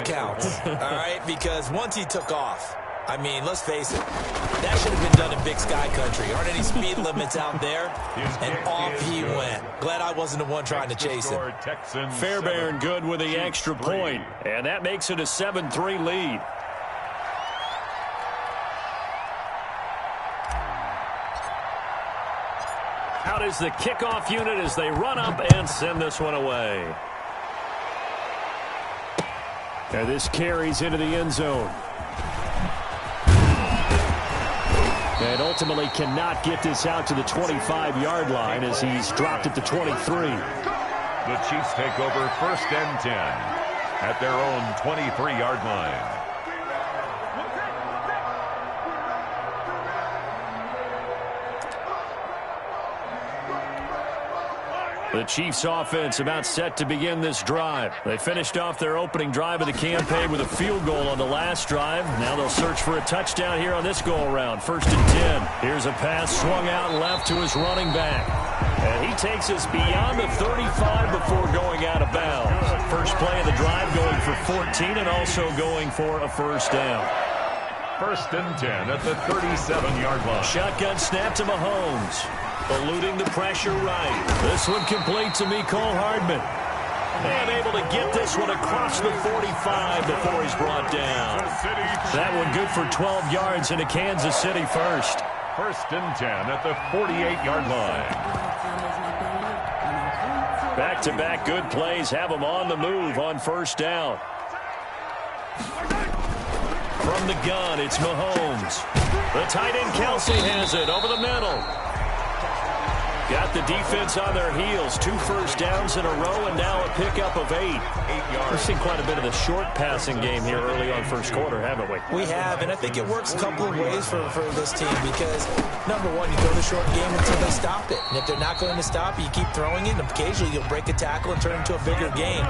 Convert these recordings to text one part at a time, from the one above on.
counts, all right? Because once he took off, I mean, let's face it, that should have been done in Big Sky Country. Aren't any speed limits out there? And off he went. Glad I wasn't the one trying to chase him. Fairbairn good with the extra point, and that makes it a 7-3 lead. Out is the kickoff unit as they run up and send this one away. And this carries into the end zone. And ultimately cannot get this out to the 25-yard line as he's dropped at the 23. The Chiefs take over 1st and 10 at their own 23-yard line. The Chiefs offense about set to begin this drive. They finished off their opening drive of the campaign with a field goal on the last drive. Now they'll search for a touchdown here on this go-around. 1st and 10. Here's a pass swung out left to his running back. And he takes us beyond the 35 before going out of bounds. First play of the drive going for 14 and also going for a 1st down. 1st and 10 at the 37-yard line. Shotgun snap to Mahomes. Eluding the pressure right. This one complete to Mecole Hardman. And able to get this one across the 45 before he's brought down. That one good for 12 yards into Kansas City first. 1st and 10 at the 48-yard line. Back-to-back good plays have them on the move on 1st down. From the gun, it's Mahomes. The tight end Kelsey has it over the middle. Got the defense on their heels. 2 first downs in a row and now a pickup of 8. We've seen quite a bit of the short passing game here early on first quarter, haven't we? We have, and I think it works a couple of ways for this team because, number one, you throw the short game until they stop it. And if they're not going to stop it, you keep throwing it, and occasionally you'll break a tackle and turn it into a bigger game.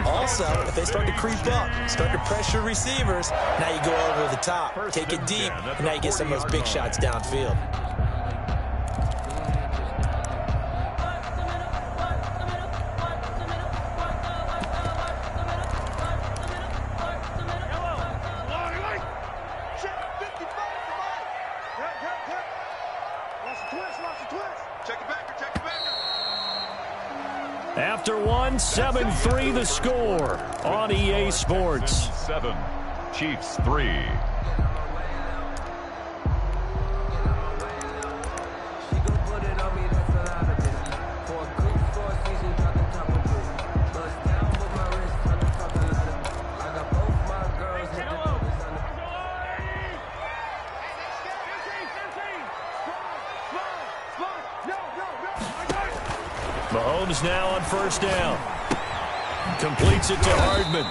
Also, if they start to creep up, start to pressure receivers, now you go over the top, take it deep, and now you get some of those big shots downfield. After one, 7-3 the score on EA Sports. 7, Chiefs 3. Mahomes now on 1st down. Completes it to Hardman.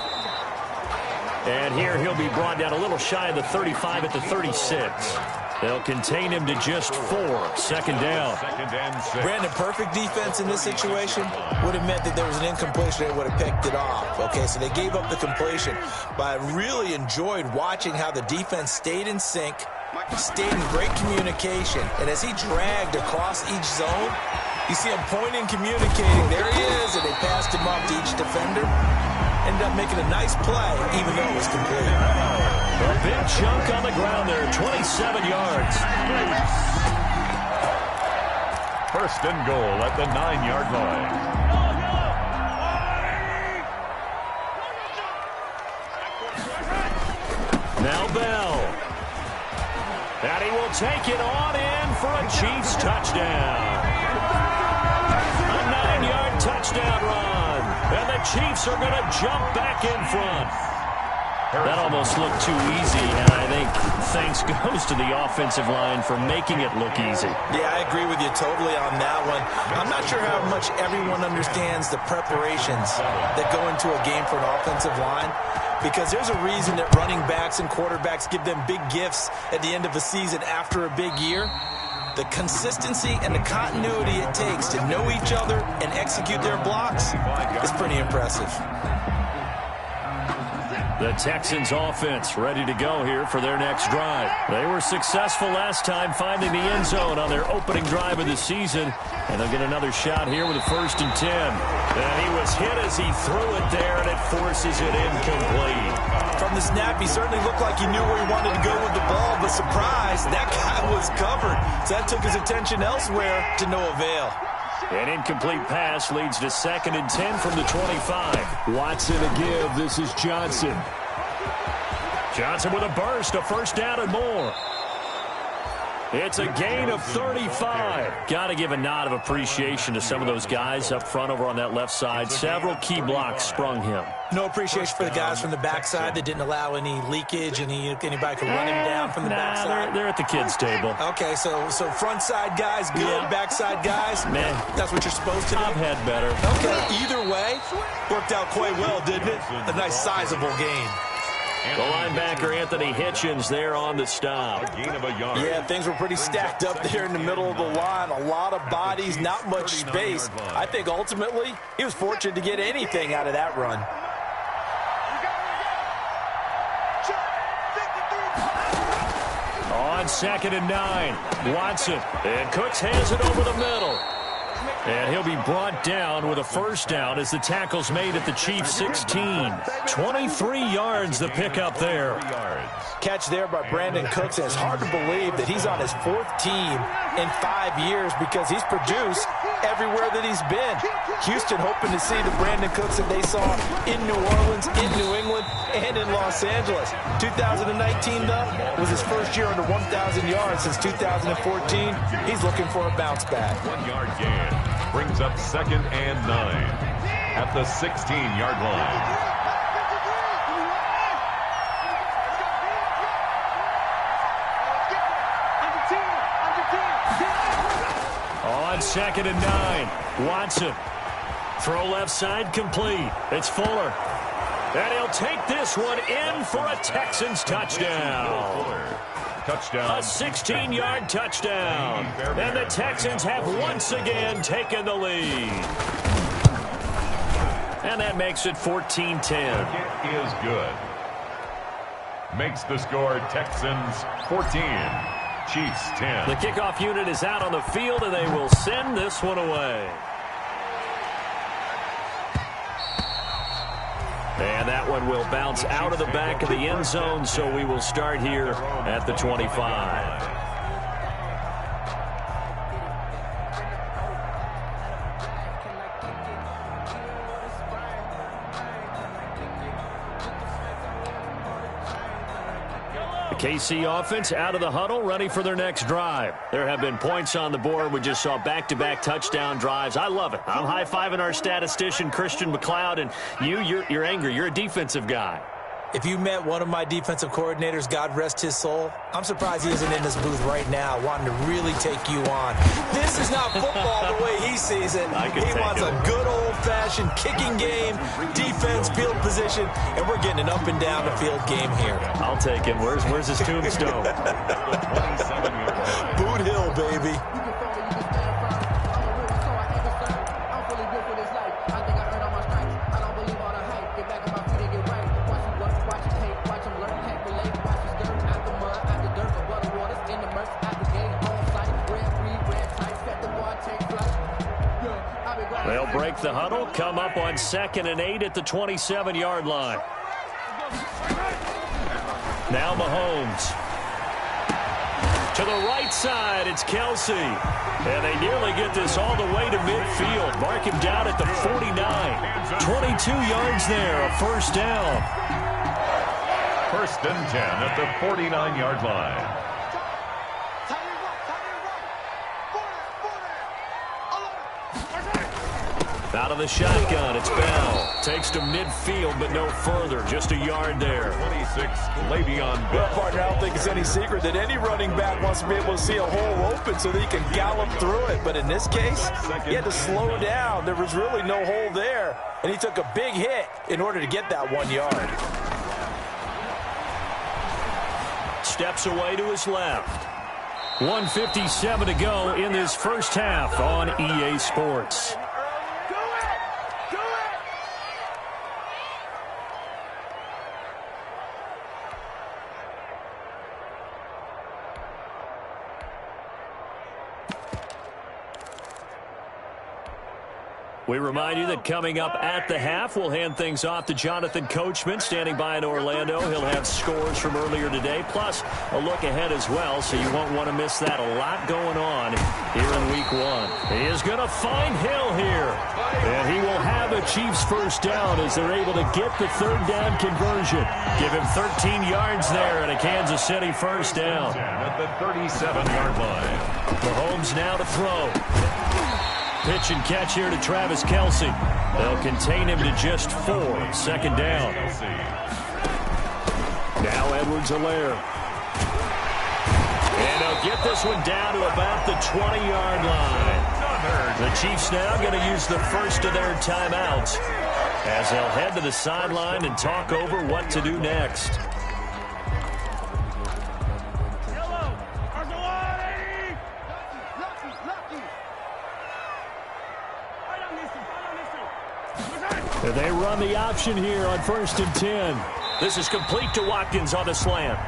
And here he'll be brought down a little shy of the 35 at the 36. They'll contain him to just 4. 2nd down. 2nd and 6. Brandon, perfect defense in this situation would have meant that there was an incompletion. They would have picked it off. Okay, so they gave up the completion. But I really enjoyed watching how the defense stayed in sync, stayed in great communication. And as he dragged across each zone, you see him pointing, communicating. There he is, and they passed him off to each defender. Ended up making a nice play, even though it was complete. A big chunk on the ground there, 27 yards. 1st and goal at the 9-yard line. Now Bell. And he will take it on in for a Chiefs touchdown. A 9-yard touchdown run. And the Chiefs are going to jump back in front. That almost looked too easy, and I think thanks goes to the offensive line for making it look easy. Yeah, I agree with you totally on that one. I'm not sure how much everyone understands the preparations that go into a game for an offensive line, because there's a reason that running backs and quarterbacks give them big gifts at the end of a season after a big year. The consistency and the continuity it takes to know each other and execute their blocks is pretty impressive. The Texans offense ready to go here for their next drive. They were successful last time finding the end zone on their opening drive of the season. And they'll get another shot here with a 1st and 10. And he was hit as he threw it there, and it forces it incomplete. snap, he certainly looked like he knew where he wanted to go with the ball, but surprise, that guy was covered. So that took his attention elsewhere to no avail. An incomplete pass leads to 2nd and 10 from the 25. Watson a give. This is Johnson. Johnson with a burst, a first down and more. It's a gain of 35. Got to give a nod of appreciation to some of those guys up front over on that left side. Several key blocks sprung him. No appreciation for the guys from the backside that didn't allow any leakage, and anybody could run him down from the backside. They're at the kids' table. Okay, so front side guys good, backside guys, man, that's what you're supposed to do. I've had better. Okay, either way, worked out quite well, didn't it? A nice sizable gain. The linebacker, Anthony Hitchens, there on the stop. A gain of a yard. Yeah, things were pretty stacked up there in the middle of the line. A lot of bodies, not much space. I think ultimately he was fortunate to get anything out of that run. On 2nd and 9, Watson. And Cooks has it over the middle. And he'll be brought down with a first down as the tackle's made at the Chiefs' 16. 23 yards the pickup there. Catch there by Brandon Cooks, and it's hard to believe that he's on his 4th team in 5 years because he's produced everywhere that he's been. Houston hoping to see the Brandon Cooks that they saw in New Orleans, in New England, and in Los Angeles. 2019, though, was his first year under 1,000 yards since 2014. He's looking for a bounce back. 1 yard gain brings up 2nd and 9 at the 16-yard line. On 2nd and 9, Watson. Throw left side complete. It's Fuller. And he'll take this one in for a Texans touchdown. Touchdown. A 16-yard touchdown. And the Texans have once again taken the lead. And that makes it 14-10. It is good. Makes the score Texans 14. Chiefs 10. The kickoff unit is out on the field, and they will send this one away. And that one will bounce out of the back of the end zone, so we will start here at the 25. KC offense out of the huddle, ready for their next drive. There have been points on the board. We just saw back-to-back touchdown drives. I love it. I'm high-fiving our statistician, Christian McLeod, and you're angry. You're a defensive guy. If you met one of my defensive coordinators, God rest his soul, I'm surprised he isn't in this booth right now wanting to really take you on. This is not football the way he sees it. He wants a good old-fashioned kicking game, defense, field position, and we're getting an up-and-down-the-field game here. I'll take him. Where's his tombstone? Boot Hill, baby. They'll break the huddle, come up on 2nd and 8 at the 27-yard line. Now Mahomes. To the right side, it's Kelsey. And they nearly get this all the way to midfield. Mark him down at the 49. 22 yards there, a first down. 1st and 10 at the 49-yard line. Out of the shotgun, it's Bell. Takes to midfield, but no further. Just a yard there. 26, Le'Veon Bell. Well, partner, I don't think it's any secret that any running back wants to be able to see a hole open so that he can gallop through it. But in this case, he had to slow down. There was really no hole there, and he took a big hit in order to get that 1 yard. Steps away to his left. 1:57 to go in this first half on EA Sports. We remind you that coming up at the half, we'll hand things off to Jonathan Coachman, standing by in Orlando. He'll have scores from earlier today, plus a look ahead as well, so you won't want to miss that. A lot going on here in Week 1. He is going to find Hill here, and he will have a Chiefs first down as they're able to get the third down conversion. Give him 13 yards there and a Kansas City first down. At the 37-yard line. Mahomes now to throw. Pitch and catch here to Travis Kelce. They'll contain him to just 4. Second down. Now Edwards-Helaire. And they'll get this one down to about the 20-yard line. The Chiefs now going to use the first of their timeouts as they'll head to the sideline and talk over what to do next. And they run the option here on 1st and 10. This is complete to Watkins on the slant.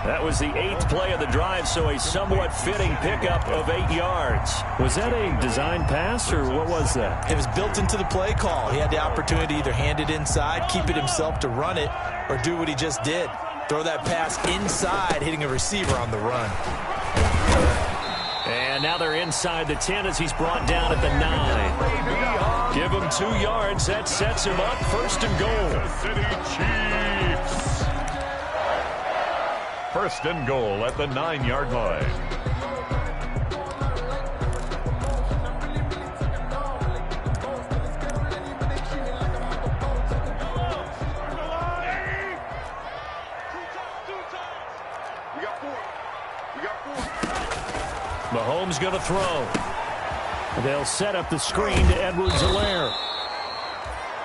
That was the 8th play of the drive, so a somewhat fitting pickup of 8 yards. Was that a design pass, or what was that? It was built into the play call. He had the opportunity to either hand it inside, keep it himself to run it, or do what he just did. Throw that pass inside, hitting a receiver on the run. And now they're inside the 10 as he's brought down at the 9. Give him 2 yards. That sets him up. 1st and goal. City Chiefs. 1st and goal at the 9-yard line. Mahomes going to throw. They'll set up the screen to Edwards-Helaire.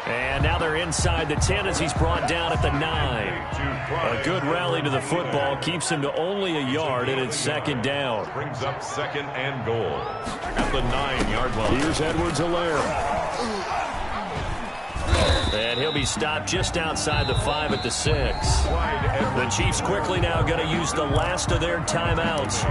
And now they're inside the 10 as he's brought down at the 9. A good rally to the football keeps him to only a yard, and it's 2nd down. Brings up 2nd and goal at the 9-yard line. Here's Edwards-Helaire. And he'll be stopped just outside the 5 at the 6. The Chiefs quickly now going to use the last of their timeouts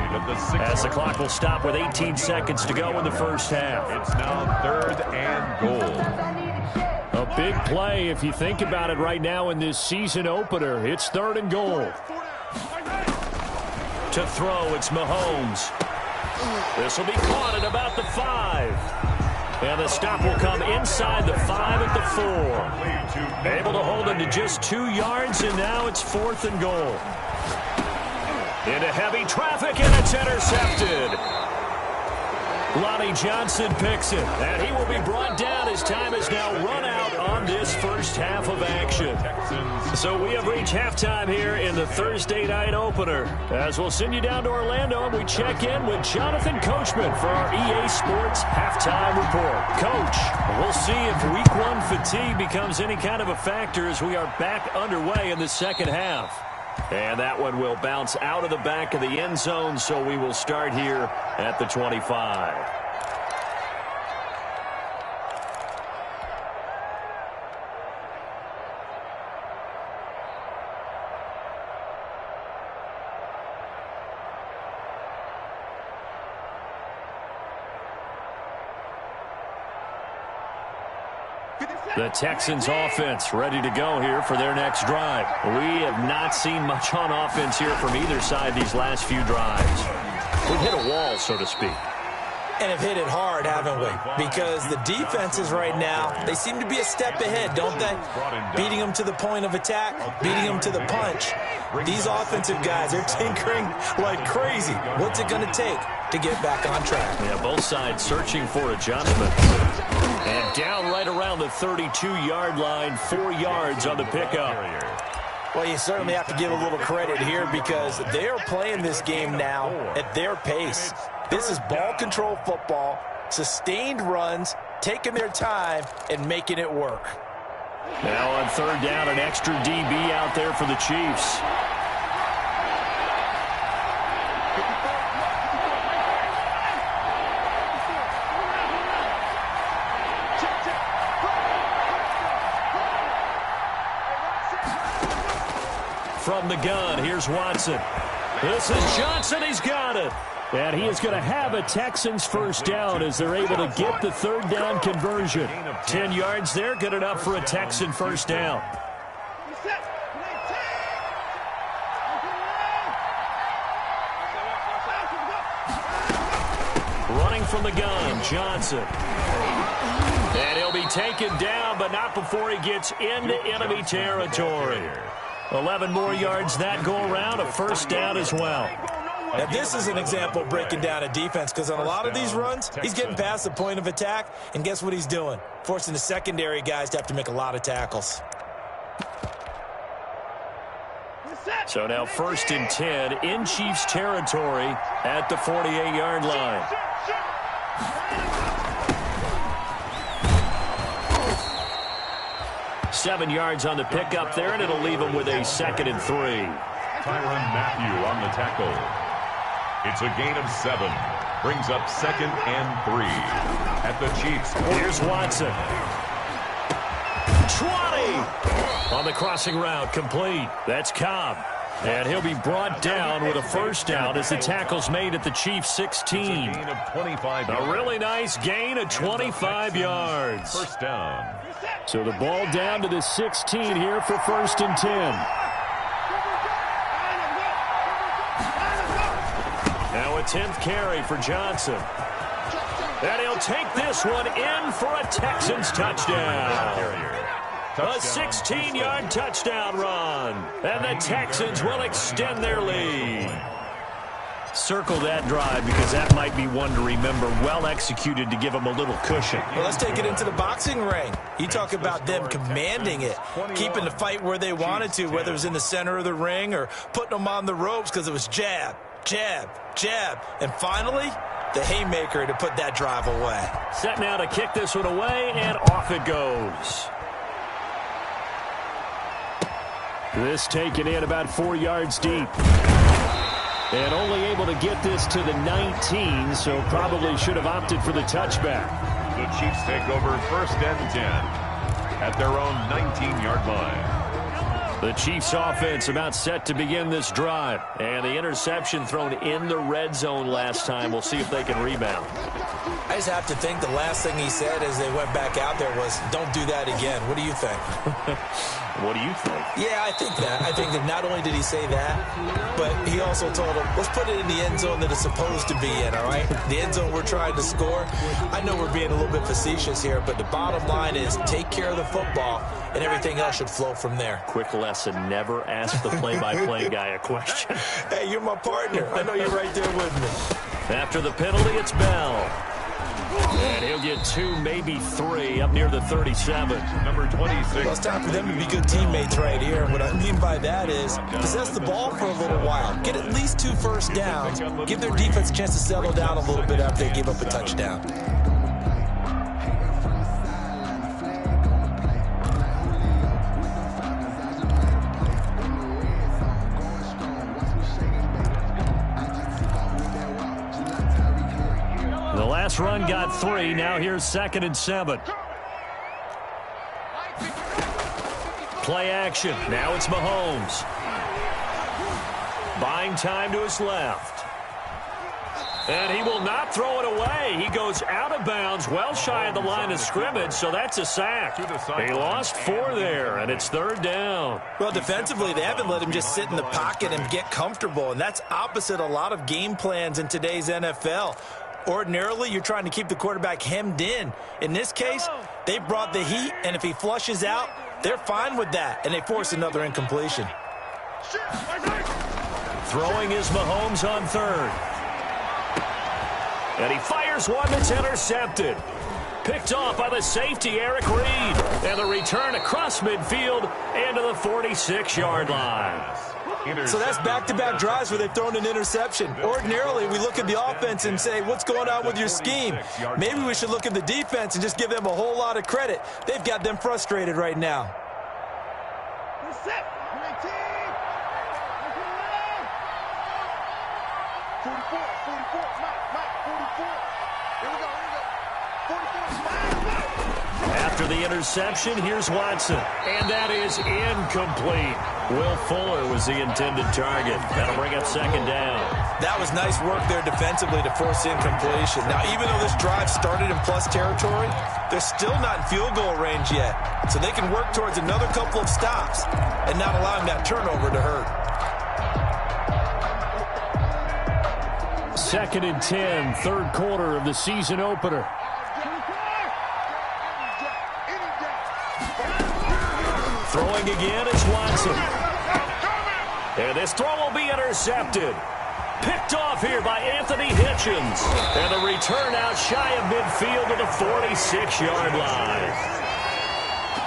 as the clock will stop with 18 seconds to go in the first half. It's now 3rd and goal. A big play if you think about it right now in this season opener. It's 3rd and goal. To throw, it's Mahomes. This will be caught at about the 5. And the stop will come inside the 5 at the 4. Able to hold him to just 2 yards, and now it's 4th and goal. Into heavy traffic, and it's intercepted. Lonnie Johnson picks it, and he will be brought down as time has now run out on this first half of action. So we have reached halftime here in the Thursday night opener, as we'll send you down to Orlando and we check in with Jonathan Coachman for our EA Sports halftime report. Coach, we'll see if Week 1 fatigue becomes any kind of a factor as we are back underway in the second half. And that one will bounce out of the back of the end zone, so we will start here at the 25. The Texans offense ready to go here for their next drive. We have not seen much on offense here from either side these last few drives. We've hit a wall, so to speak. And have hit it hard, haven't we? Because the defenses right now, they seem to be a step ahead, don't they? Beating them to the point of attack, beating them to the punch. These offensive guys, they're tinkering like crazy. What's it going to take to get back on track? Yeah, both sides searching for adjustment. And down right around the 32-yard line, 4 yards on the pickup. Well, you certainly have to give a little credit here because they are playing this game now at their pace. This is ball control football, sustained runs, taking their time and making it work. Now on 3rd down, an extra DB out there for the Chiefs. From the gun, here's Watson. This is Johnson. He's got it. And he is going to have a Texans first down as they're able to get the third down conversion. 10 yards there, good enough for a Texan first down. Running from the gun, Johnson. And he'll be taken down, but not before he gets into enemy territory. 11 more yards that go around, a first down as well. Now, this is an example of breaking down a defense, because on a lot of these runs, he's getting past the point of attack, and guess what he's doing? Forcing the secondary guys to have to make a lot of tackles. So now 1st and 10 in Chiefs territory at the 48-yard line. Seven yards on the pickup there, and it'll leave him with a 2nd and 3. Tyrann Mathieu on the tackle. It's a gain of 7. Brings up 2nd and 3 at the Chiefs. Here's Watson. 20 on the crossing route, complete. That's Cobb. And he'll be brought down with a first down as the tackle's made at the Chiefs 16. Gain of 25 yards. A really nice gain of 25 yards. First down. So the ball down to the 16 here for 1st and 10. Now a 10th carry for Johnson. And he'll take this one in for a Texans touchdown. A 16-yard touchdown run. And the Texans will extend their lead. Circle that drive because that might be one to remember. Well executed to give them a little cushion. Well, let's take it into the boxing ring. You talk about them commanding it, keeping the fight where they wanted to, whether it was in the center of the ring or putting them on the ropes because it was jab, jab, jab. And finally, the haymaker to put that drive away. Set now to kick this one away, and off it goes. This taken in about 4 yards deep. And only able to get this to the 19, so probably should have opted for the touchback. The Chiefs take over 1st and 10 at their own 19-yard line. The Chiefs offense about set to begin this drive. And the interception thrown in the red zone last time. We'll see if they can rebound. I just have to think the last thing he said as they went back out there was, don't do that again. What do you think? What do you think? Yeah, I think that. I think that not only did he say that, but he also told him, let's put it in the end zone that it's supposed to be in, all right? The end zone we're trying to score. I know we're being a little bit facetious here, but the bottom line is take care of the football, and everything else should flow from there. Quick lesson, never ask the play-by-play guy a question. Hey, you're my partner. I know you're right there with me. After the penalty, it's Bell. And he'll get 2, maybe 3, up near the 37. Number 26. Well, it's time for them to be good teammates right here. What I mean by that is possess the ball for a little while. Get at least 2 first downs. Give their defense a chance to settle down a little bit after they give up a touchdown. The last run got 3. Now here's 2nd and 7. Play action. Now it's Mahomes. Buying time to his left. And he will not throw it away. He goes out of bounds, well shy of the line of scrimmage, so that's a sack. He lost 4 there, and it's 3rd down. Well, defensively, they haven't let him just sit in the pocket and get comfortable, and that's opposite a lot of game plans in today's NFL. Ordinarily, you're trying to keep the quarterback hemmed in. In this case, they brought the heat, and if he flushes out, they're fine with that, and they force another incompletion. Throwing is Mahomes on 3rd. And he fires one that's intercepted. Picked off by the safety, Eric Reed. And the return across midfield and to the 46-yard line. So that's back-to-back drives where they've thrown an interception. Ordinarily, we look at the offense and say, what's going on with your scheme? Maybe we should look at the defense and just give them a whole lot of credit. They've got them frustrated right now. After the interception, here's Watson. And that is incomplete. Will Fuller was the intended target. That'll bring up second down. That was nice work there defensively to force incompletion. Now, even though this drive started in plus territory, they're still not in field goal range yet. So they can work towards another couple of stops and not allowing that turnover to hurt. 2nd and 10, third quarter of the season opener. Throwing again, it's Watson. And this throw will be intercepted. Picked off here by Anthony Hitchens. And the return out shy of midfield to the 46-yard line.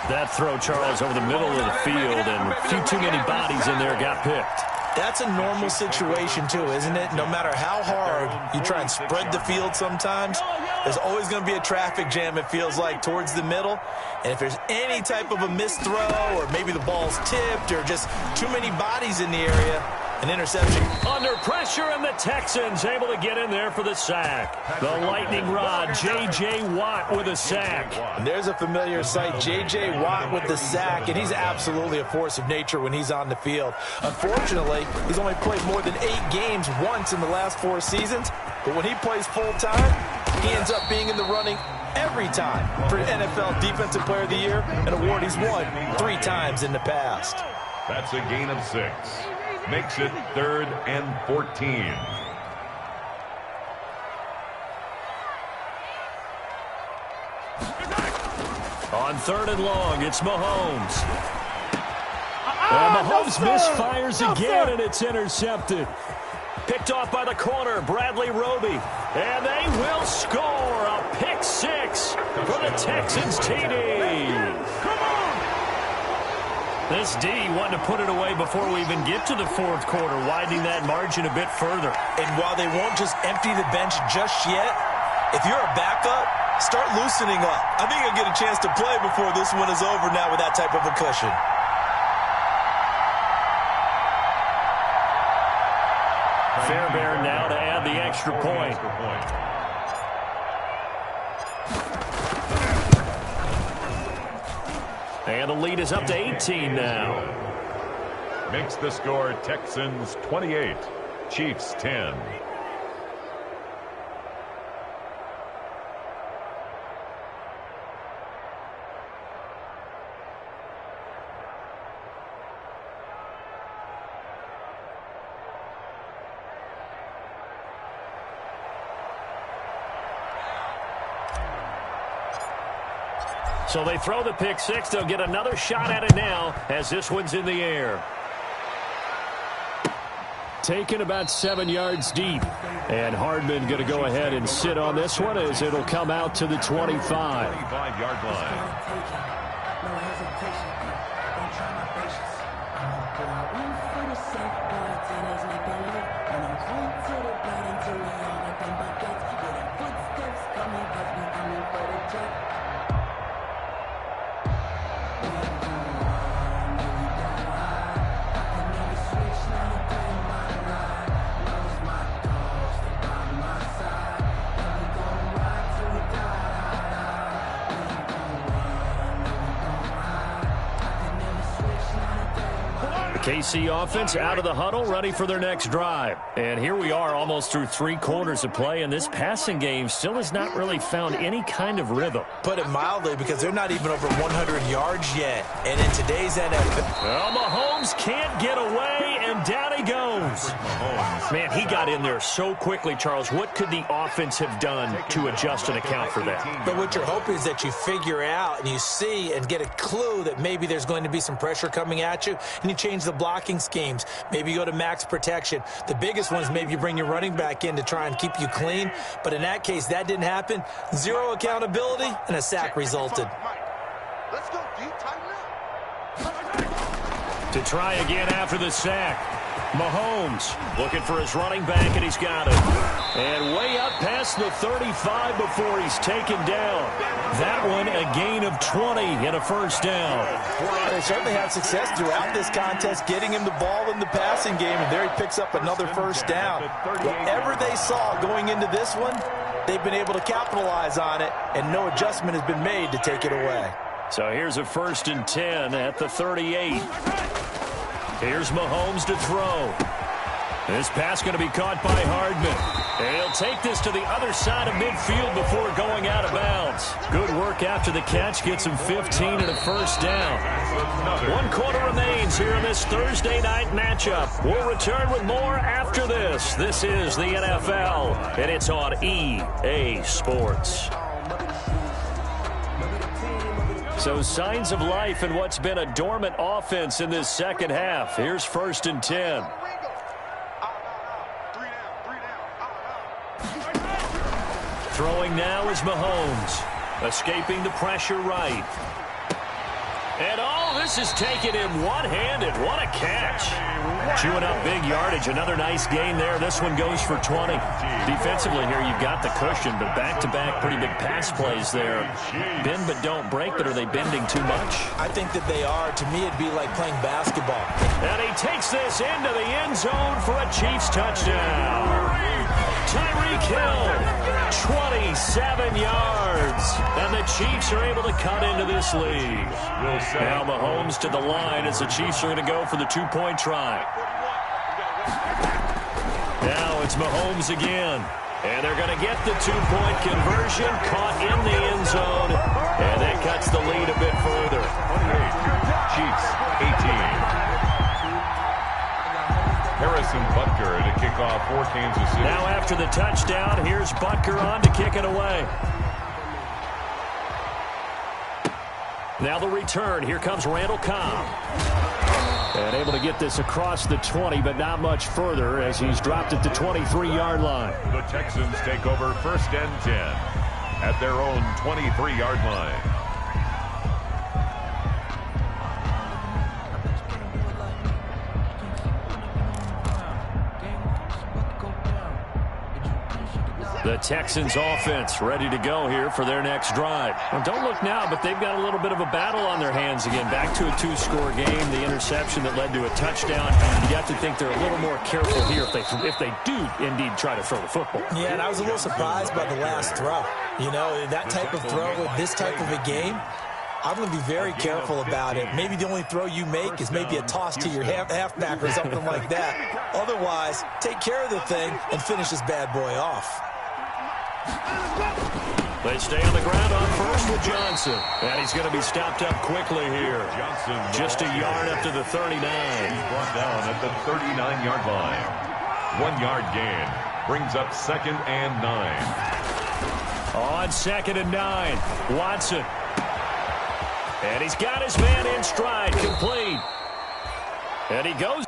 That throw, Charles, over the middle of the field, and a few too many bodies in there got picked. That's a normal situation, too, isn't it? No matter how hard you try and spread the field sometimes, there's always going to be a traffic jam, it feels like, towards the middle. And if there's any type of a missed throw, or maybe the ball's tipped, or just too many bodies in the area, an interception. Under pressure, and the Texans able to get in there for the sack. The lightning rod, J.J. Watt with a sack. And there's a familiar sight, J.J. Watt with the sack, and he's absolutely a force of nature when he's on the field. Unfortunately, he's only played more than 8 games once in the last 4 seasons, but when he plays full-time, he ends up being in the running every time for NFL Defensive Player of the Year, an award he's won 3 times in the past. That's a gain of 6. Makes it 3rd and 14. On 3rd and long, it's Mahomes. Mahomes misfires again, and it's intercepted. Picked off by the corner, Bradley Roby. And they will score a pick 6 for the Texans TD. Come on! This D wanting to put it away before we even get to the 4th quarter, widening that margin a bit further. And while they won't just empty the bench just yet, if you're a backup, start loosening up. I think you'll get a chance to play before this one is over now with that type of a cushion. Fairbairn now to add the extra point. And the lead is up to 18 now. Makes the score Texans 28, Chiefs 10. So they throw the pick 6. They'll get another shot at it now as this one's in the air. Taken about 7 yards deep. And Hardman going to go ahead and sit on this one as it'll come out to the 25. 25-yard line. KC offense out of the huddle, ready for their next drive. And here we are almost through 3 quarters of play, and this passing game still has not really found any kind of rhythm. Put it mildly, because they're not even over 100 yards yet. And in today's NFL... Well, Mahomes can't get away, and down he goes. Man, he got in there so quickly, Charles. What could the offense have done to adjust and account for that? But what you're hoping is that you figure out and you see and get a clue that maybe there's going to be some pressure coming at you, and you change the blocking schemes. Maybe you go to max protection. The biggest one is maybe you bring your running back in to try and keep you clean. But in that case, that didn't happen. 0 accountability, and a sack resulted. Let's go deep, tighten up. To try again after the sack. Mahomes looking for his running back, and he's got it. And way up past the 35 before he's taken down. That one a gain of 20 and a first down. They certainly had success throughout this contest, getting him the ball in the passing game, and there he picks up another first down. Whatever they saw going into this one, they've been able to capitalize on it, and no adjustment has been made to take it away. So here's a 1st and 10 at the 38. Here's Mahomes to throw. This pass going to be caught by Hardman. And he'll take this to the other side of midfield before going out of bounds. Good work after the catch. Gets him 15 and a first down. 1 quarter remains here in this Thursday night matchup. We'll return with more after this. This is the NFL, and it's on EA Sports. So signs of life in what's been a dormant offense in this second half. Here's 1st and 10. Throwing now is Mahomes. Escaping the pressure right. And this is taking him one-handed. What a catch. Chewing up big yardage. Another nice gain there. This one goes for 20. Defensively here, you've got the cushion, but back-to-back pretty big pass plays there. Bend but don't break, but are they bending too much? I think that they are. To me, it'd be like playing basketball. And he takes this into the end zone for a Chiefs touchdown. Tyreek Hill, 27 yards. And the Chiefs are able to cut into this lead. Now Mahomes to the line as the Chiefs are going to go for the 2-point try. Now it's Mahomes again. And they're going to get the 2-point conversion, caught in the end zone. And that cuts the lead a bit further. Chiefs, 18. Harrison Butker to kick off for Kansas City. Now after the touchdown, here's Butker on to kick it away. Now the return. Here comes Randall Cobb. And able to get this across the 20, but not much further as he's dropped it to 23-yard line. The Texans take over 1st and 10 at their own 23-yard line. The Texans offense ready to go here for their next drive. Well, don't look now, but they've got a little bit of a battle on their hands again. Back to a 2-score game. The interception that led to a touchdown. You have to think they're a little more careful here if they do indeed try to throw the football. Yeah, and I was a little surprised by the last throw. You know, that type of throw with this type of a game, I'm going to be very careful about it. Maybe the only throw you make is maybe a toss to your halfback or something like that. Otherwise, take care of the thing and finish this bad boy off. They stay on the ground on first with Johnson. And he's going to be stopped up quickly here. Johnson just a yard up to the 39. He's brought down at the 39-yard line. 1-yard gain brings up 2nd and 9. On 2nd and 9, Watson. And he's got his man in stride, complete. And he goes.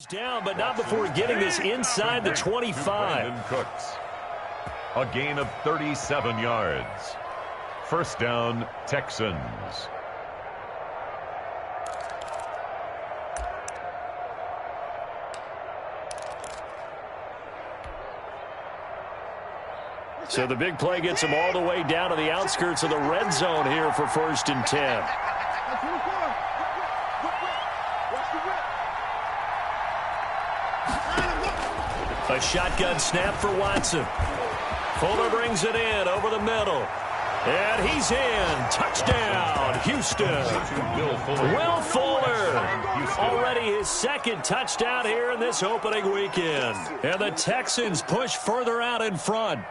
Down, but not before getting this inside the 25. Brandon Cooks. A gain of 37 yards. 1st down, Texans. So the big play gets him all the way down to the outskirts of the red zone here for 1st and 10. A shotgun snap for Watson. Fuller brings it in over the middle. And he's in. Touchdown, Houston. Will Fuller. Already his second touchdown here in this opening weekend. And the Texans push further out in front.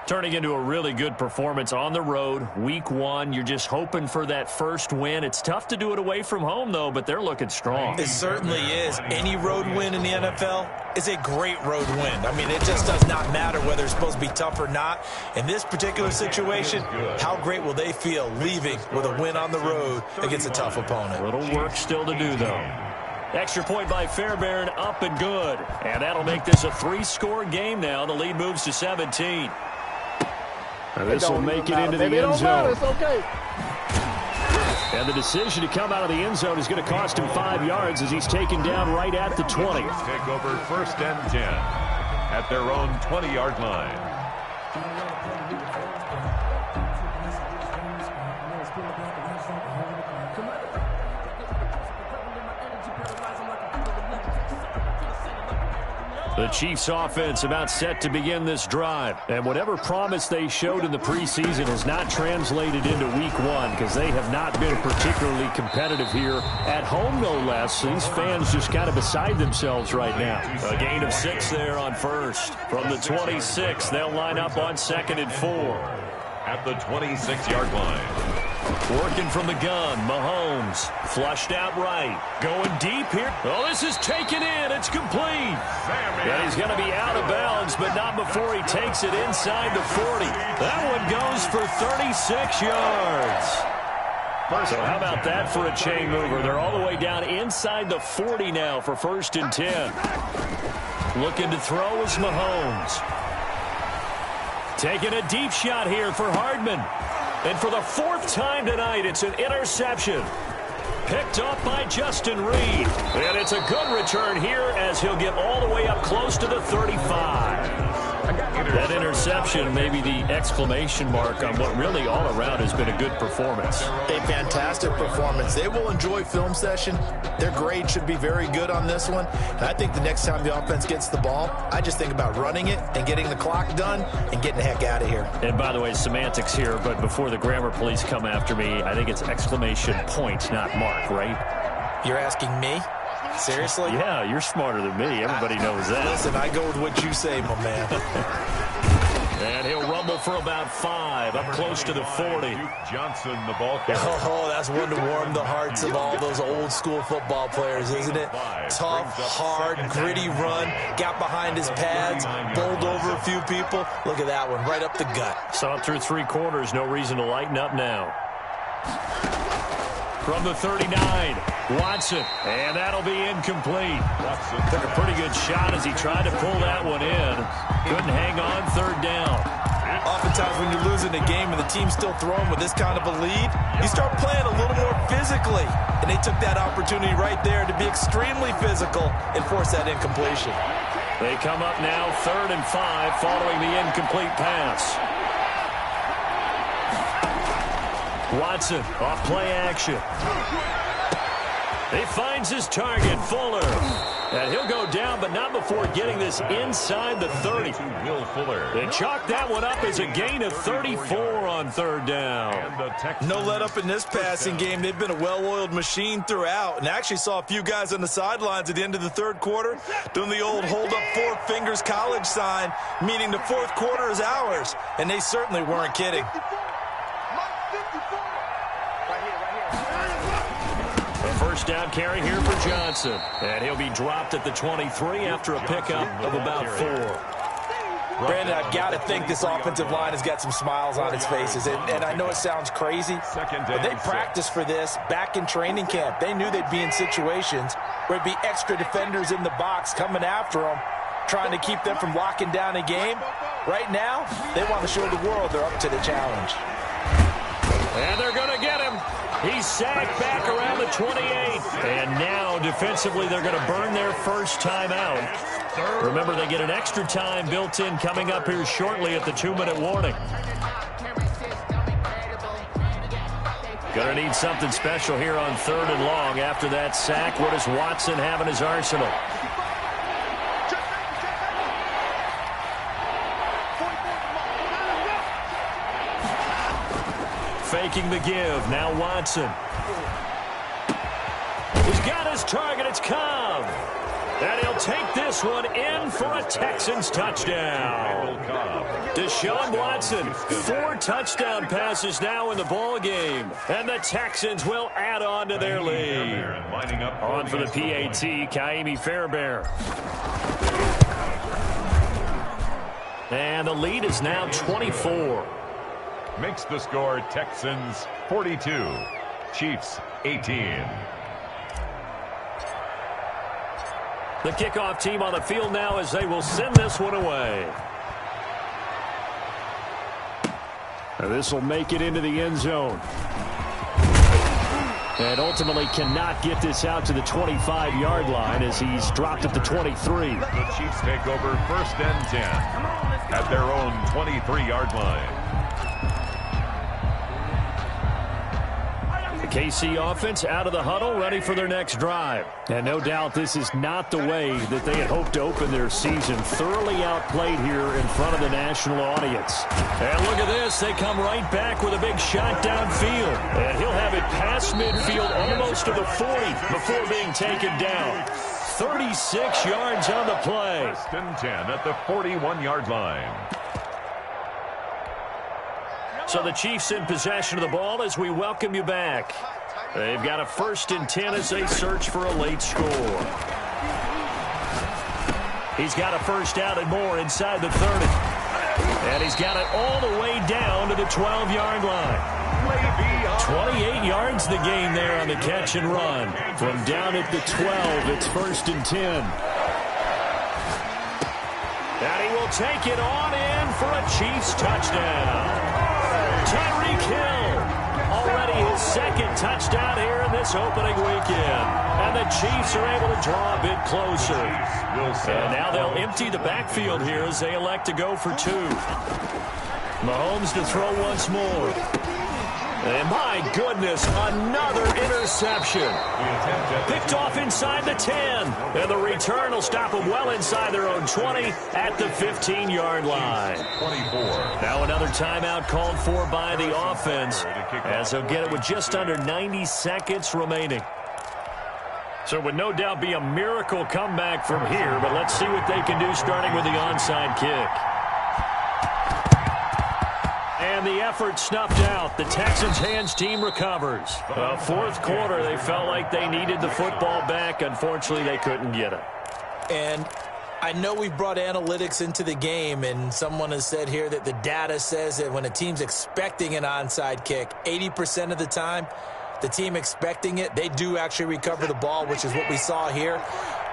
Turning into a really good performance on the road. Week 1, you're just hoping for that first win. It's tough to do it away from home, though, but they're looking strong. It certainly is. Any road win in the NFL is a great road win. I mean, it just does not matter whether it's supposed to be tough or not. In this particular situation, how great will they feel leaving with a win on the road against a tough opponent? A little work still to do, though. Extra point by Fairbairn, up and good. And that'll make this a 3-score game now. The lead moves to 17. This will make it into the end zone. It's okay. And the decision to come out of the end zone is going to cost him 5 yards as he's taken down right at the 20. Take over 1st and 10 at their own 20-yard line. The Chiefs offense about set to begin this drive. And whatever promise they showed in the preseason has not translated into week 1 because they have not been particularly competitive here at home, no less. So these fans just kind of beside themselves right now. A gain of 6 there on first. From the 26, they'll line up on 2nd and 4. At the 26-yard line. Working from the gun, Mahomes. Flushed out right. Going deep here. Oh, this is taken in. It's complete. And he's going to be out of bounds, but not before he takes it inside the 40. That one goes for 36 yards. So how about that for a chain mover? They're all the way down inside the 40 now for 1st and 10. Looking to throw is Mahomes. Taking a deep shot here for Hardman. And for the 4th time tonight, it's an interception. Picked up by Justin Reed. And it's a good return here as he'll get all the way up close to the 35. That interception may be the exclamation mark on what really all around has been a good performance. A fantastic performance. They will enjoy film session. Their grade should be very good on this one. And I think the next time the offense gets the ball, I just think about running it and getting the clock done and getting the heck out of here. And by the way, semantics here, but before the grammar police come after me, I think it's exclamation point, not mark, right? You're asking me? Seriously? Yeah, you're smarter than me. Everybody knows that. Listen, I go with what you say, my man. And he'll rumble for about 5, up close to the 40. Johnson, the ball carrier. Oh, that's one to warm the hearts of all those old school football players, isn't it? Tough, hard, gritty run, got behind his pads, bowled over a few people. Look at that one, right up the gut. Saw it through 3 quarters, no reason to lighten up now. From the 39, Watson, and that'll be incomplete. Watson took a pretty good shot as he tried to pull that one in. Couldn't hang on 3rd down. Oftentimes when you're losing a game and the team's still throwing with this kind of a lead, you start playing a little more physically. And they took that opportunity right there to be extremely physical and force that incompletion. They come up now 3rd and 5 following the incomplete pass. Watson off play action. He finds his target, Fuller. And he'll go down, but not before getting this inside the 30. Will Fuller. They chalk that one up as a gain of 34 on 3rd down. No let up in this passing game. They've been a well-oiled machine throughout. And I actually saw a few guys on the sidelines at the end of the 3rd quarter doing the old hold up 4 fingers college sign, meaning the 4th quarter is ours. And they certainly weren't kidding. First down carry here for Johnson. And he'll be dropped at the 23 after a pickup of about 4. Brandon, I've got to think this offensive line has got some smiles on its faces. And I know it sounds crazy, but they practiced for this back in training camp. They knew they'd be in situations where it'd be extra defenders in the box coming after them, trying to keep them from locking down a game. Right now, they want to show the world they're up to the challenge. And they're going to get him. He's sacked back around the 28. And now, defensively, they're going to burn their first time out. Remember, they get an extra time built in coming up here shortly at the 2-minute warning. Going to need something special here on 3rd and long. After that sack, what does Watson have in his arsenal? taking the give. Now Watson. He's got his target. It's Cobb. And he'll take this one in for a Texans touchdown. Deshaun Watson, 4 touchdown passes now in the ball game. And the Texans will add on to their lead. On for the PAT, Kaimi Fairbairn. And the lead is now 24. Makes the score Texans 42, Chiefs 18. The kickoff team on the field now as they will send this one away. This will make it into the end zone. And ultimately cannot get this out to the 25-yard line as he's dropped at the 23. The Chiefs take over 1st and 10 at their own 23-yard line. The KC offense out of the huddle, ready for their next drive. And no doubt this is not the way that they had hoped to open their season. Thoroughly outplayed here in front of the national audience. And look at this. They come right back with a big shot downfield. And he'll have it past midfield almost to the 40 before being taken down. 36 yards on the play. 1st and 10 at the 41-yard line. So the Chiefs in possession of the ball as we welcome you back. They've got a 1st and 10 as they search for a late score. He's got a first down and more inside the 30. And he's got it all the way down to the 12-yard line. 28 yards the gain there on the catch and run. From down at the 12, it's 1st and 10. And he will take it on in for a Chiefs touchdown. Tyreek Hill, already his 2nd touchdown here in this opening weekend. And the Chiefs are able to draw a bit closer. And now they'll empty the backfield here as they elect to go for 2. Mahomes to throw once more. And my goodness, another interception. Picked off inside the 10. And the return will stop them well inside their own 20 at the 15-yard line. 24. Now another timeout called for by the offense as they'll get it with just under 90 seconds remaining. So it would no doubt be a miracle comeback from here, but let's see what they can do starting with the onside kick. And the effort snuffed out. The Texans' hands team recovers. 4th quarter, they felt like they needed the football back. Unfortunately, they couldn't get it. And I know we brought analytics into the game, and someone has said here that the data says that when a team's expecting an onside kick, 80% of the time, the team expecting it, they do actually recover the ball, which is what we saw here.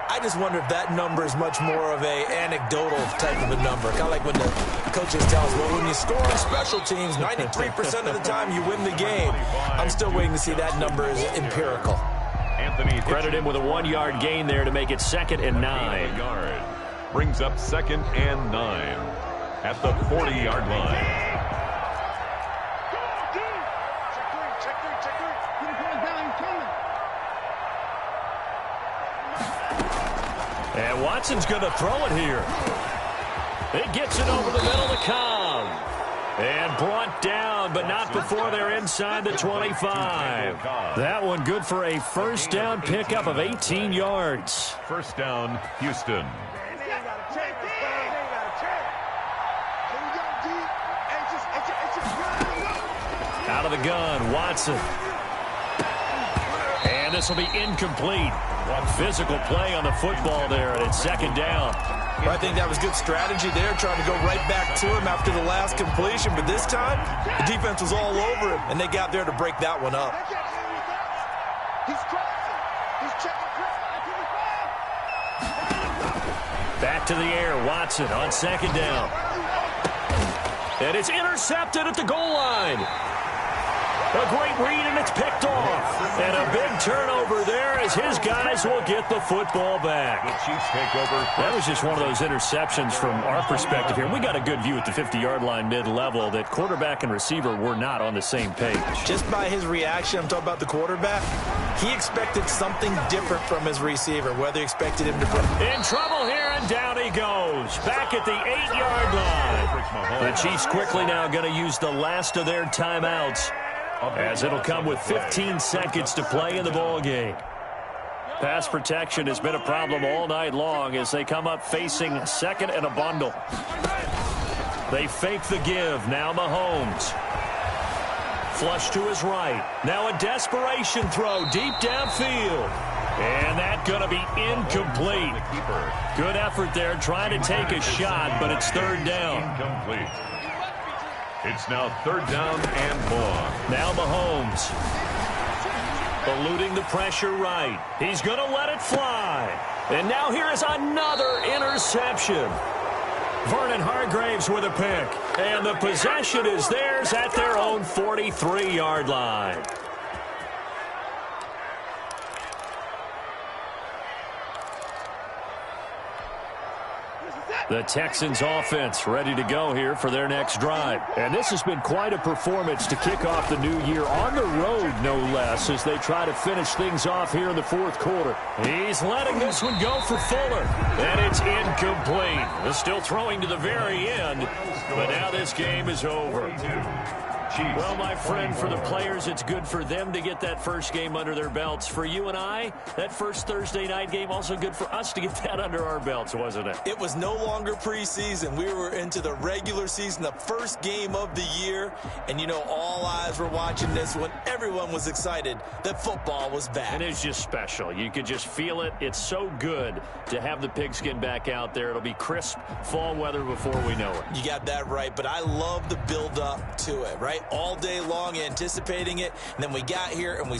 I just wonder if that number is much more of a anecdotal type of a number. Kind of like when the coaches tell us, well, when you score on special teams, 93% of the time you win the game. I'm still waiting to see that number is empirical. Anthony credit him with a 1-yard gain there to make it 2nd and 9. Brings up 2nd and 9 at the 40-yard line. And Watson's going to throw it here. It gets it over the middle to Cobb. And brought down, but not before they're inside the 25. That one good for a 1st down pickup of 18 yards. 1st down, Houston. Out of the gun, Watson. And this will be incomplete. Physical play on the football there, and it's 2nd down. Well, I think that was good strategy there, trying to go right back to him after the last completion. But this time, the defense was all over him, and they got there to break that one up. Back to the air, Watson on 2nd down. And it's intercepted at the goal line. A great read, and it's picked off. And a big turnover there as his guys will get the football back. The Chiefs take over. That was just one of those interceptions from our perspective here. We got a good view at the 50-yard line mid-level that quarterback and receiver were not on the same page. Just by his reaction, I'm talking about the quarterback, he expected something different from his receiver, whether he expected him to put... In trouble here, and down he goes. Back at the 8-yard line. The Chiefs quickly now going to use the last of their timeouts as it'll come with 15 seconds to play in the ball game. Pass protection has been a problem all night long as they come up facing second and a bundle. They fake the give. Now Mahomes. Flush to his right. Now a desperation throw deep downfield. And that's going to be incomplete. Good effort there trying to take a shot, but it's third down. Incomplete. It's now third down and 4. Now Mahomes. Eluding the pressure right. He's going to let it fly. And now here is another interception. Vernon Hargreaves with a pick. And the possession is theirs at their own 43-yard line. The Texans offense ready to go here for their next drive. And this has been quite a performance to kick off the new year on the road, no less, as they try to finish things off here in the fourth quarter. He's letting this one go for Fuller. And it's incomplete. They're still throwing to the very end, but now this game is over. Well, my friend, for the players, it's good for them to get that first game under their belts. For you and I, that first Thursday night game, also good for us to get that under our belts, wasn't it? It was no longer preseason. We were into the regular season, the first game of the year. And, you know, all eyes were watching this when everyone was excited that football was back. And it's just special. You could just feel it. It's so good to have the pigskin back out there. It'll be crisp fall weather before we know it. You got that right, but I love the build-up to it, right? All day long anticipating it, and then we got here and we